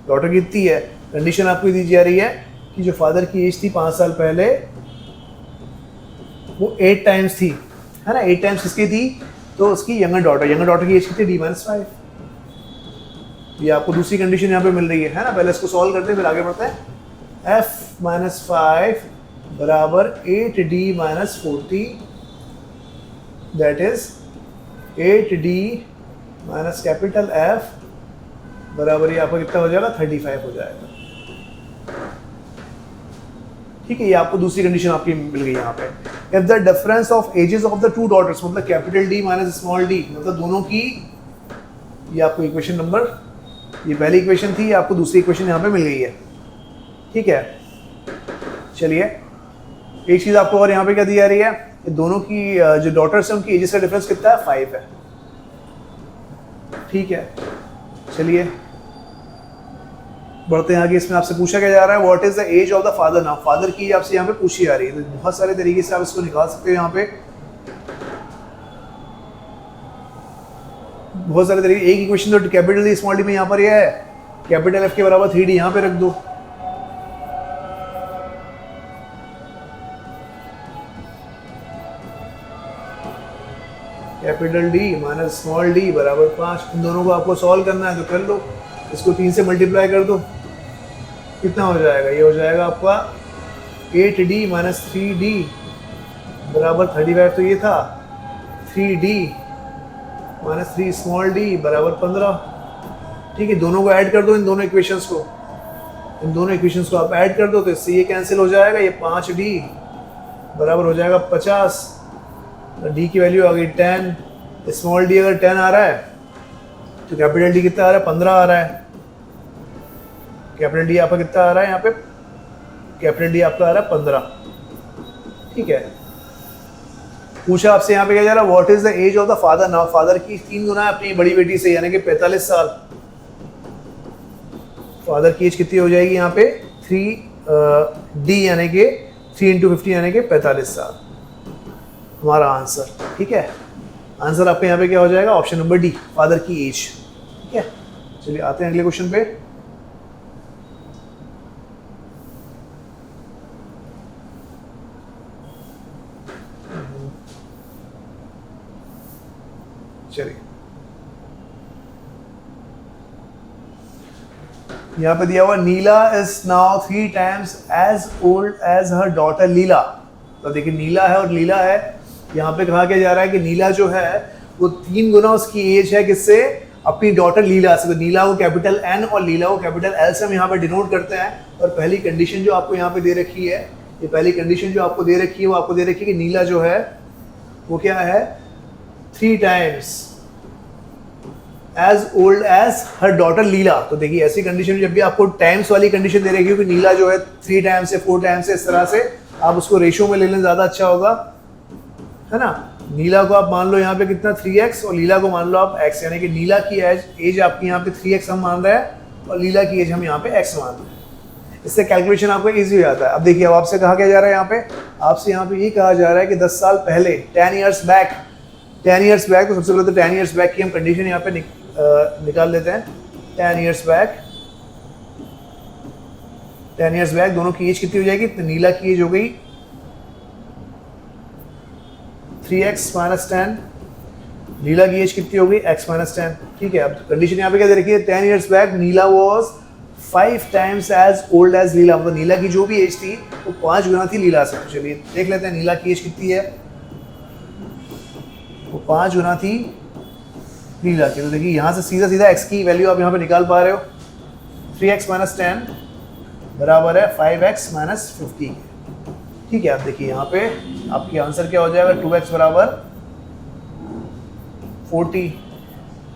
डॉटर की जितनी है। कंडीशन आपको दी जा रही है कि जो फादर की एज थी 5 साल पहले वो 8 टाइम्स थी, है ना। 8 टाइम्स किसकी थी, तो उसकी यंगर डॉटर की एज कितनी, d-5। ये आपको दूसरी कंडीशन यहाँ पे मिल रही है ना। पहले इसको सॉल्व करते हैं फिर आगे बढ़ते हैं। f-5 बराबर 8d-40 that is 8d minus capital F बराबर ये आपका कितना हो जाएगा, 35 हो जाएगा, ठीक है। ये आपको दूसरी कंडीशन आपकी मिल गई यहाँ पे। If the difference of ages of the two daughters, मतलब capital D minus small d, मतलब दोनों की, ये आपको इक्वेशन नंबर, ये पहली इक्वेशन थी, आपको दूसरी इक्वेशन यहाँ पे मिल गई है, ठीक है। चलिए एक चीज़ आपको और यहाँ पे क्या दी जा रही है, कि दोनों की जो डॉटर्स हैं उनकी एजेस का डिफरेंस कितना है, 5 है, ठीक है। चलिए बढ़ते हैं आगे। इसमें आपसे पूछा क्या जा रहा है, what is the age of the father now. Father की आपसे यहाँ पे पूछी जा रही है, तो बहुत सारे तरीके से आप इसको निकाल सकते हो। यहाँ पे बहुत सारे तरीके, एक इक्वेशन तो कैपिटल स्मॉल डी में यहाँ पर यह है, कैपिटल एफ के बराबर 3d यहाँ पे रख दो, capital D minus small d बराबर 5। इन दोनों को आपको सॉल्व करना है तो कर लो, इसको 3 से मल्टीप्लाई कर दो, कितना हो जाएगा, ये हो जाएगा आपका 8d माइनस 3d बराबर 35, तो ये था 3d माइनस 3 स्मॉल d बराबर 15, ठीक है। दोनों को ऐड कर दो, इन दोनों इक्वेशंस को आप ऐड कर दो तो इससे ये कैंसिल हो जाएगा, ये 5d बराबर हो जाएगा 50, d की वैल्यू आ गई 10, स्मॉल d अगर 10 आ रहा है तो कैपिटल D कितना आ रहा है, 15 आ रहा है। कैपिटल D आपका कितना आ रहा है यहाँ पे, कैपिटल D आपका आ रहा है 15, ठीक है। पूछा आपसे यहाँ पे क्या जा रहा है, what is the age of the father now. Father की 3 गुना है अपनी बड़ी बेटी से, यानी कि 45 साल। फादर की एज कितनी हो जाएगी यहाँ पे, 3d यानी कि 3 इंटू 50 यानी कि 45 साल, हमारा आंसर, ठीक है। आंसर आपका यहाँ पे क्या हो जाएगा, ऑप्शन नंबर डी, फादर की एज, ठीक है। चलिए आते हैं अगले क्वेश्चन पे। चलिए यहाँ पे दिया हुआ, Neela is now 3 times as old as her daughter Leela. तो देखिए नीला है और लीला है, यहाँ पे कहा क्या जा रहा है कि नीला जो है वो 3 गुना उसकी एज है, किससे, अपनी डॉटर लीला से। तो नीला को कैपिटल N और लीला को कैपिटल L से हम यहाँ पे डिनोट करते हैं। और पहली कंडीशन जो आपको यहाँ पे दे रखी है, ये पहली कंडीशन जो आपको दे रखी है वो आपको दे रखी है कि नीला जो है वो क्या है, 3 times as old as her daughter Leela. तो देखिए ऐसी कंडीशन जब भी आपको टाइम्स वाली कंडीशन दे रखी है कि नीला जो है 3 टाइम्स से 4 टाइम्स से, इस तरह से आप उसको रेशियो में ले लें, ज़्यादा अच्छा होगा, है ना। नीला को आप मान लो यहाँ पे कितना 3x और लीला को मान लो आप x, यानी कि नीला की एज आपकी यहाँ पे 3x हम मान रहे हैं और लीला की एज हम यहाँ पे x मान रहे हैं। इससे कैलकुलेशन आपको इजी हो जाता है। अब देखिए अब आपसे कहा क्या जा रहा है, यहाँ पे आपसे यहाँ पे ये कहा जा रहा है कि 10 साल पहले 10 ईयर्स बैक, तो सबसे पहले तो 10 ईयर्स बैक की हम कंडीशन यहाँ पे निकाल लेते हैं। 10 ईयर्स बैक दोनों की एज कितनी हो जाएगी, तो नीला की एज हो गई 3x माइनस 10, नीला की एज कितनी हो गई x माइनस 10, ठीक है। अब कंडीशन यहाँ पे क्या दे रखी है, 10 years back Neela was 5 times as old as Leela, मतलब नीला की जो भी एज थी वो 5 गुना थी लीला से। चलिए देख लेते हैं नीला की एज कितनी है, वो 5 गुना थी लीला की। तो देखिए यहाँ से सीधा सीधा x की वैल्यू आप यहाँ पे निकाल पा रहे हो, 3x माइनस 10 बराबर है 5x माइनस 50, ठीक है। आप देखिए यहाँ पे आपकी आंसर क्या हो जाएगा, 2x बराबर 40,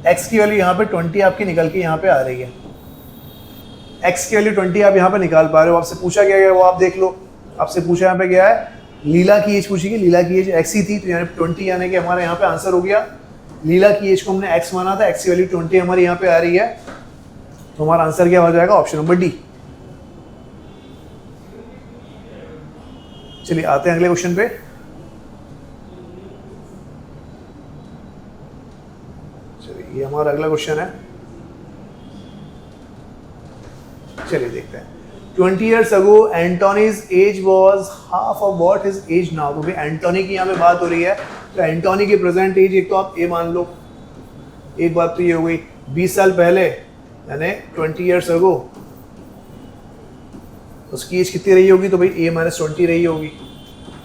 x की वैल्यू यहाँ पे 20 आपकी निकल के यहाँ पे आ रही है, x की वैल्यू 20 आप यहाँ पे निकाल पा रहे हो। आपसे पूछा क्या गया वो आप देख लो। आपसे पूछा यहाँ पे क्या है, लीला की एज पूछी गई, लीला की एज x ही थी, तो यहाँ 20 यानी कि हमारा यहाँ पे आंसर हो गया। लीला की एज को हमने x माना था, x की वैल्यू 20 हमारी यहाँ पे आ रही है, तो हमारा आंसर क्या हो जाएगा, ऑप्शन नंबर डी। चलिए आते हैं अगले क्वेश्चन पे। चलिए ये हमारा अगला क्वेश्चन है। चलिए देखते हैं। 20 years ago Antony's age was half of what his age now। तो भाई एंटोनी की यहाँ पे बात हो रही है, तो एंटोनी की प्रेजेंट एज एक तो आप ए मान लो, एक बात तो ये हो गई। 20 साल पहले यानी 20 years ago उसकी एज कितनी रही होगी, तो भाई a - 20 रही होगी।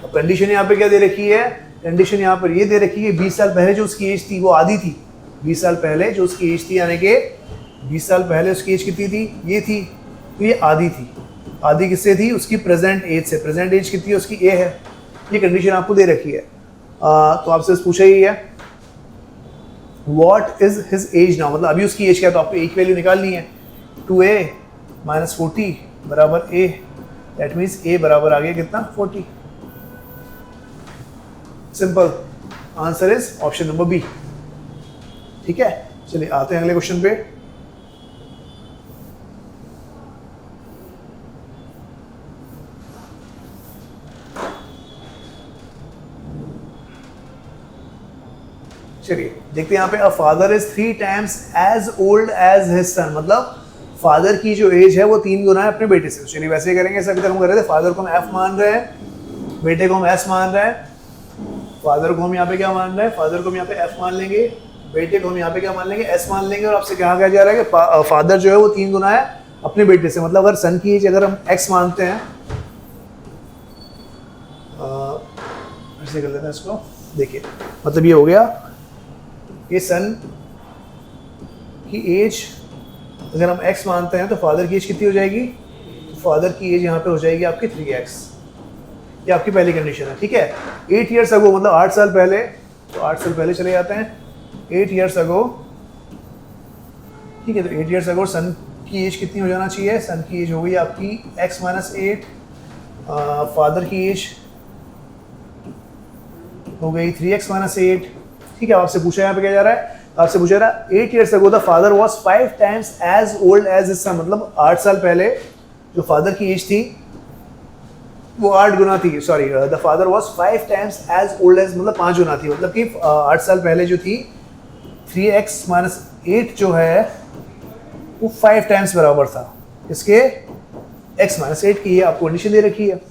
अब कंडीशन यहाँ पे क्या दे रखी है, कंडीशन यहाँ पर ये दे रखी है 20 साल पहले जो उसकी एज थी वो आधी थी। 20 साल पहले जो उसकी एज थी यानी कि 20 साल पहले उसकी एज कितनी थी, ये थी, तो ये आधी थी। आधी किससे थी, उसकी प्रेजेंट एज से। प्रेजेंट एज कितनी है उसकी, ए है। ये कंडीशन आपको दे रखी है। तो आपसे पूछा ही है what is his age now, मतलब अभी उसकी एज क्या है, तो आपको ए की वैल्यू निकालनी है। 2a - 40 बराबर a, दैट मीन्स a बराबर आ गया कितना, 40। Simple, answer is option number B. ठीक है, चलिए आते हैं अगले क्वेश्चन पे। चलिए देखते हैं यहाँ पे, a father is 3 times as old as his son, मतलब फादर की जो एज है वो 3 गुना है अपने बेटे से। चलिए वैसे ही करेंगे, अभी तक हम कर रहे थे फादर को हम एफ मान रहे हैं, बेटे को हम एस मान रहे हैं। फादर को हम यहाँ पे क्या मान रहे हैं, फादर को हम यहाँ पे एफ मान लेंगे, बेटे को हम यहाँ पे क्या मान लेंगे, एस मान लेंगे। और आपसे कहा जा रहा है कि फादर जो है वो 3 गुना है अपने बेटे से, मतलब अगर सन की एज अगर हम एक्स मानते हैं, ऐसे कर लेते हैं इसको। देखिए मतलब ये हो गया, ये सन की एज अगर हम x मानते हैं तो फादर की एज कितनी हो जाएगी, तो फादर की एज यहाँ पे हो जाएगी आपकी 3x। ये आपकी पहली कंडीशन है। ठीक है, 8 years ago मतलब 8 साल पहले, तो 8 साल पहले चले जाते हैं। 8 years ago, ठीक है, तो 8 years ago सन की एज कितनी हो जाना चाहिए, सन की एज हो गई आपकी x - 8, फादर की एज हो गई 3x - 8। ठीक है, आपसे पूछा यहाँ पे क्या जा रहा है, आपसे पूछा रहा है 8 years ago the father was 5 times as old as his son, मतलब 8 साल पहले जो फादर की एज थी वो 8 गुना थी। Sorry, the father was 5 times as old as, मतलब 5 गुना थी, मतलब कि 8 साल पहले जो थी 3x - 8 जो है वो 5 times बराबर था इसके x - 8 की। आपको कंडीशन दे रखी है,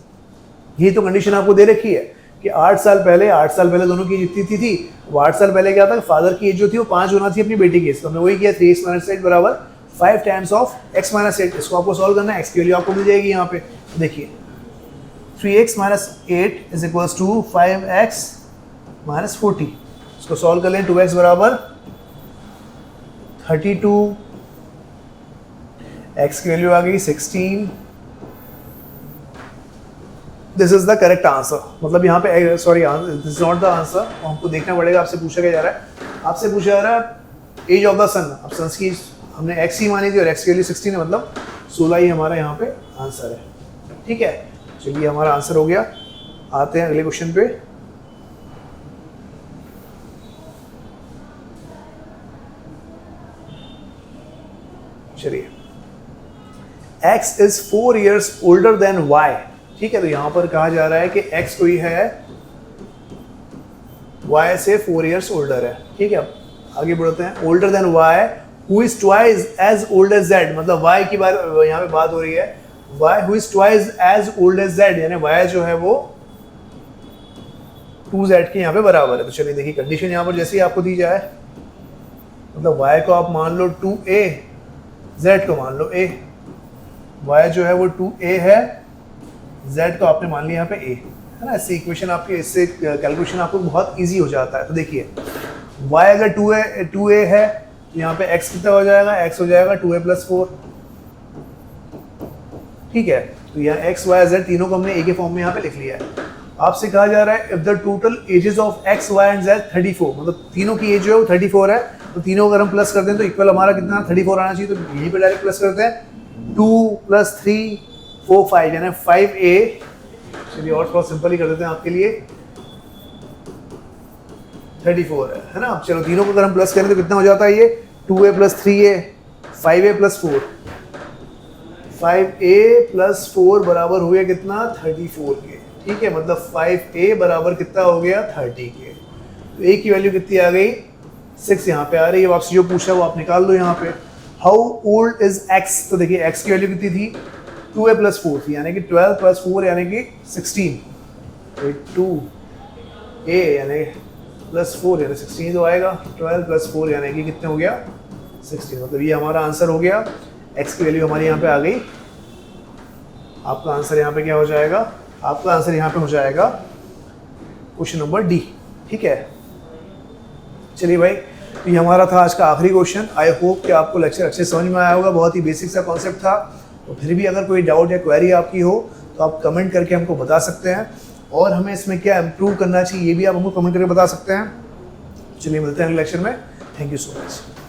ये तो कंडीशन आपको दे रखी है कि 8 साल पहले दोनों की जितनी थी वो 8 साल पहले क्या था, फादर की एज जो थी वो 5 गुना थी अपनी बेटी की एज। तो हमने वही किया, 3x - 8 बराबर 5 times ऑफ x - 8। इसको आपको सॉल्व करना है, x की वैल्यू आपको मिल जाएगी यहाँ पे। देखिए 3x - 8 is equals to 5x - 40। इसको सॉल्व कर लें, 2x बराबर 32, x की वैल्यू आ गई 16। This is the correct answer. मतलब यहाँ पे sorry, this is not the answer, हमको देखना पड़ेगा। आपसे पूछा क्या जा रहा है, आपसे पूछा जा रहा है एज ऑफ द सन। अब सन की हमने x ही मानी थी और x की वैल्यू 16 है, मतलब 16 ही हमारा यहाँ पे आंसर है। ठीक है, चलिए हमारा आंसर हो गया। आते हैं अगले क्वेश्चन पे। चलिए, x is 4 years older than y। ठीक है, तो यहां पर कहा जा रहा है कि x कोई है y से 4 years older है। ठीक है, आगे बढ़ते हैं। older than y who is twice as old as z, मतलब y की बात यहाँ पे बात हो रही है, y who is twice as old as z, यानी y जो है वो 2z के यहाँ पे बराबर है। तो चलिए देखिए कंडीशन यहाँ पर जैसे ही आपको दी जाए, मतलब y को आप मान लो 2a, z को मान लो a, y जो है वो 2a है, z को आपने मान लिया यहाँ पे a, है ना। इससे इक्वेशन आपके, इससे कैलकुलेशन आपको बहुत इजी हो जाता है। तो देखिए y अगर 2a है तो यहाँ पे x कितना हो जाएगा, x हो जाएगा 2a + 4। ठीक है, तो यहाँ x y z तीनों को हमने a के फॉर्म में यहाँ पे लिख लिया है। आपसे कहा जा रहा है if the total ages of x y and z 34, मतलब तीनों की एज जो है वो 34 है, तो तीनों अगर हम प्लस करते हैं तो इक्वल हमारा कितना 34 आना चाहिए। तो यहीं पे डायरेक्ट प्लस करते हैं, 2 + 3 4 5 यानी 5a। चलिए और थोड़ा सिंपल ही कर देते हैं आपके लिए, 34 है ना। चलो तीनों को अगर हम प्लस करें तो कितना हो जाता है ये 2a + 3a 5a + 4 5a + 4 बराबर हो गया कितना 34 के। ठीक है, मतलब 5a बराबर कितना हो गया 30 के। तो a की वैल्यू कितनी आ गई 6 यहाँ पे आ रही है। आपसे जो पूछा है वो आप निकाल लो यहाँ पे। हाउ ओल्ड इज x, तो देखिए x की वैल्यू कितनी थी 2a + 4 थी यानी कि 12 + 4 यानी कि 16। तो 2a यानी +4 यानी 16 तो आएगा। 12 + 4 यानी कि कितने हो गया 16, मतलब ये हमारा आंसर हो गया। x की वैल्यू हमारी यहाँ पे आ गई। आपका आंसर यहाँ पे क्या हो जाएगा, आपका आंसर यहाँ पे हो जाएगा क्वेश्चन नंबर डी। ठीक है, चलिए भाई, तो ये हमारा था आज का आखिरी क्वेश्चन। आई होप कि आपको लेक्चर अच्छे समझ में आया होगा। बहुत ही बेसिक सा कॉन्सेप्ट था। तो फिर भी अगर कोई डाउट या क्वेरी आपकी हो तो आप कमेंट करके हमको बता सकते हैं, और हमें इसमें क्या इम्प्रूव करना चाहिए ये भी आप हमको कमेंट करके बता सकते हैं। चलिए मिलते हैं अगले लेक्चर में। Thank you so much.